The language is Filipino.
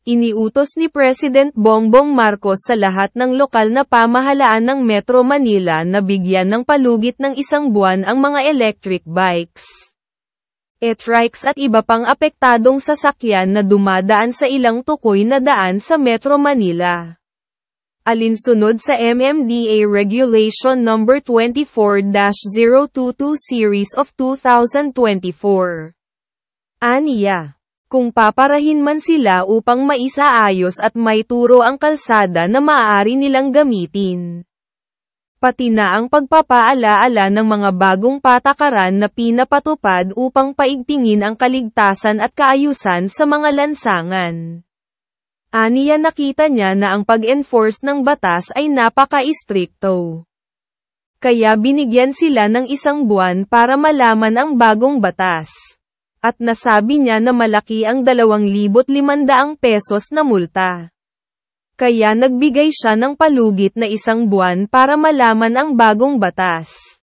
Iniutos ni President Bongbong Marcos sa lahat ng lokal na pamahalaan ng Metro Manila na bigyan ng palugit ng 1 buwan ang mga electric bikes, e-trikes at iba pang apektadong sasakyan na dumadaan sa ilang tukoy na daan sa Metro Manila. Alinsunod sa MMDA Regulation No. 24-022 Series of 2024. Aniya, kung paparahin man sila upang maisaayos at maituro ang kalsada na maaari nilang gamitin. Pati na ang pagpapaalaala ng mga bagong patakaran na pinapatupad upang paigtingin ang kaligtasan at kaayusan sa mga lansangan. Aniya nakita niya na ang pag-enforce ng batas ay napaka-istrikto. Kaya binigyan sila ng 1 buwan para malaman ang bagong batas. At nasabi niya na malaki ang 2,500 pesos na multa. Kaya nagbigay siya ng palugit na 1 buwan para malaman ang bagong batas.